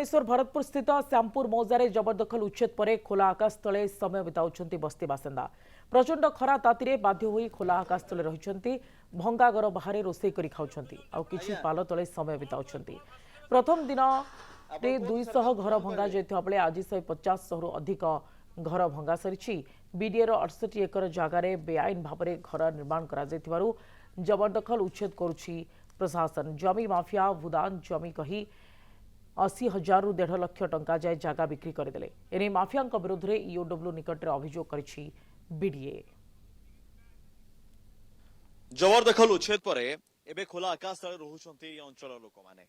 भुवनेश्वर भरतपुर स्थित श्यामपुर मौजारे जबरदखल उच्छेद पर खोला आकाश तले समय बिताउछंती बस्ती बासिंदा। प्रचंड खरा तातीरे बाध्य होई खोला आकाश तले रहिछंती। भंगा घर बाहर रोषेई करी खाउछंती आउ किछि पाल तले समय बिताउछंती। प्रथम दिन रे 200 घर भंगा जायथिबा बेले आज 150 रु अधिक घर भंगा सरिछि। बीडीए 68 एकर जगार बेआईन भाव घर निर्माण करा जायथिबारु जबरदखल उच्छेद करुछि प्रशासन। जमी माफिया भूदान जमी कही 80,000 रु 1.5 लाख टंका जाए जगह बिक्री करदेले। एने माफिया विरुद्ध में ईओडब्ल्यू निकट में अभियोग करिछि बीडीए। जबरदखल उच्छेद पर एबे खोला आकाश तले रहुछंती अंचल लोक माने।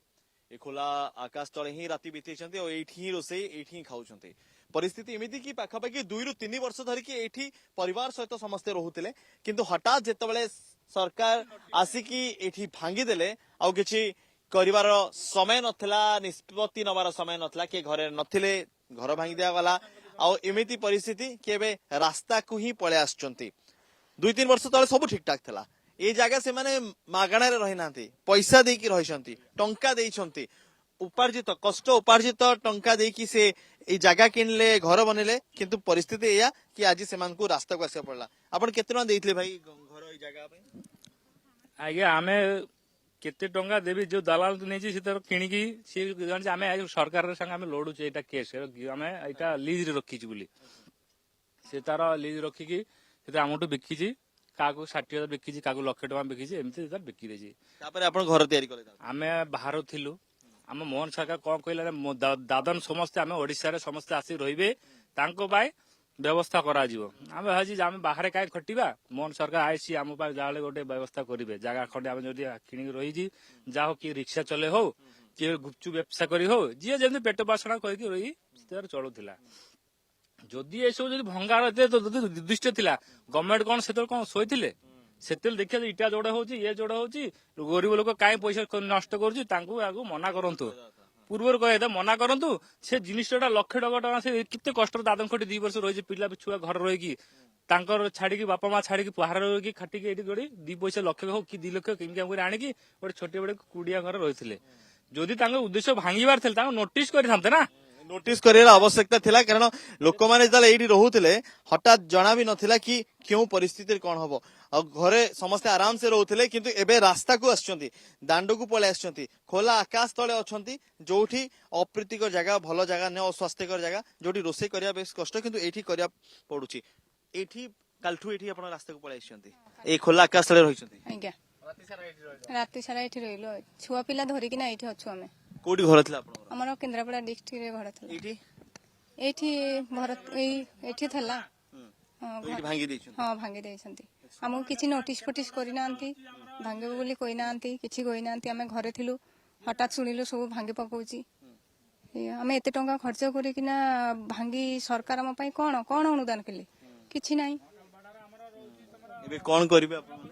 ए खोला आकाश तले ही राति बितेछंती और एठी रोसई एठी खाउछंती। परिस्थिति एमिति कि पाखापाखि 2 रु 3 वर्ष धरिकी एठी परिवार सहित समस्ते रहुतिले, किंतु हठात जेतबेले सरकार आसिकी एठी भांगी देले आउ किछि करिवार समय नथिला, निष्पत्ति नबार समय नथिला, के घरे नथिले, घर भांगी दिया गला आउ एमिति परिस्थिति केबे रास्ता को ही पळे आछंती। 2-3 वर्ष तले सब ठीक ठाक थिला। ए जगह से माने मागणा रे रहि नांती, पैसा देकी रहिसंती, टंका देइछंती, उपार्जित कष्ट उपार्जित टंका देकी से ए जगह किनले, घर बनेले, किंतु परिस्थिति एया कि आज सेमान को रास्ता को आसे पड़ला। आपण केते टका देइथले भाई घर ए जगह पे? आज्ञा आमे केते टंका देबी जो दलाल नै छी से किनिकी से आमे सरकार संग आमे लड़ू एटा केस आमे एटा लीज रे रखी छी बोली से तार लीज रखी की से आमटू बिकी छी काको 60,000 बिकी छी काको लाख टका बिकी छी एमती तार बिकी दे छी। तापर आपण घर तयारी करे आमे बाहर थिलु आम मोहन सरकार कोन कहला दादन समस्त आमे ओडिसा रे समस्त आसी रहिबे तांको बाय व्यवस्था करा जीवो। आमे हाजी आमे बाहर काय खटिबा मोहन सरकार आइसी आम पास जाले गोटे व्यवस्था करिवे जगह खंडे आमे जदी किनि रही जी जाहो कि रिक्शा चले हो कि गुपचु व्यवसाय करी हो जे जेमि पेट पासणा कहि कि रही स्तर चलुथिला। जदी ए सब जदी भंगार एते तो निर्दिष्ट थिला गवर्नमेंट कोन सेतल कोन सोइथिले सेतल देखिया इटा जोड़ा होची ये जोड़ा होची गरीब लोक काई पैसा नष्ट करछि तांकू आगु मना करंतु पूर्वर कहे मना करंतु से जिनिसटा लाख टका से केते कष्ट दादन खटी 2 वर्ष रही पिला छुआ घर रही तांकर छाड़ी बापा माँ छाड़ी पहाड़ रही खाटिक एटी गड़ी 2 पैसा लक्ष हो कि 2 लाख इनकम आनिकी गोटे छोटे बड़े कुड़िया घर रही जदि उद्देश्य भांगार थे नोटिस करते ना नोटिस करार आवश्यकता थिला, कारण लोक माने जले एडी रहुतिले हठात जना भी नथिला कि क्यों परिस्थिति कोन हबो। घरे समस्त आराम से रहुतिले, किंतु एबे रास्ता को आछंती, दांडो को पळे आछंती, खोला आकाश तले अछंती, जोठी अप्रीतिकर जगह, भलो जगह न अस्वास्थ्यकर जगह, जोठी रोसे करिया बेस कष्ट, किंतु एठी करिया पडुची। एठी कालठू एठी आपण रास्ता को पळे आछंती, ए खोला आकाश तले रहिछंती। आज्ञा राति सारा एठी रहिलो, छुआ पिला धरि कि ना एठी अछु हमें। कोडी घर थिला आपण? हमर केंद्रापड़ा डिस्ट्रिक्ट रे घर थिला। एठी एठी भरत एठी थला एठी भांगी दैछन? हां भांगी दैछंती। हमहु किछि नोटिस फोटिस करि नांती, भांगे बोली कोइ नांती, किछि कोइ नांती। हमें घरे थिलु हठात सुनिलु सब भांगी पकोची। हमें एते टंका खर्च करि कि ना भांगी सरकार हम पई कोन कोन अनुदान केले किछि नाही। एबे कोन करिवे आपण?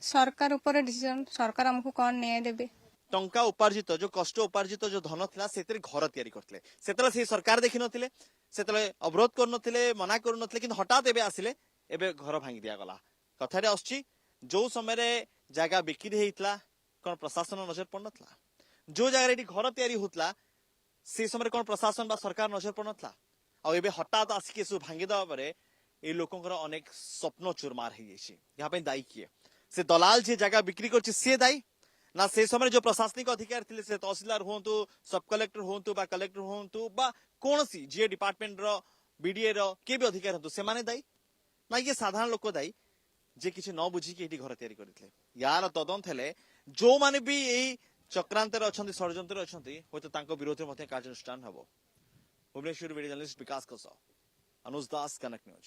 सरकार ऊपर डिसीजन, सरकार हमकु कोन न्याय देबे। टंका उपार्जित जो कष्ट उपार्जित जो धन थिला सेतरे घर तयारी करथिले, सेतले से सरकार देखि नथिले, सेतले अवरोध कर नथिले, मना कर नथिले, किंतु हठात एबे आसिले एबे घर भांगी दिया गला। कथारे आछि जो समय रे जगह बिक्री हेइतला कोन प्रशासन नजर पड़ नथला, जो जगह रे घर तयारी होतला से समय कोन प्रशासन बा सरकार नजर पड़ नथला। आ एबे हठात आसिके सु भांगी दवा परे ए लोकंकर अनेक स्वप्न चुरमार हे जायछि। यहाँ पे दायी किए से दलाल जे जगह बिक्री करछि से दायी ना से समय जो प्रशासनिक अधिकारी थिले से तहसीलदार होंतु, सब कलेक्टर होंतु बा कलेक्टर होंतु बा कोनसी जे डिपार्टमेंट रो बीडीए रो के भी अधिकारी होंतु से माने दायी ना ये साधारण लोक दायी जे किछि न बुझी के एठी घर तयारी करथिले। यार तदंत हेले जो माने भी एई चक्रांत रे अछंती, षडयंत्र रे अछंती, होय तो तांको विरोध रे मध्ये कार्यानुष्ठान हबो। भुवनेश्वर वीडियो जर्नलिस्ट विकास कसा, अनुज दास, कनेक्ट न्यूज।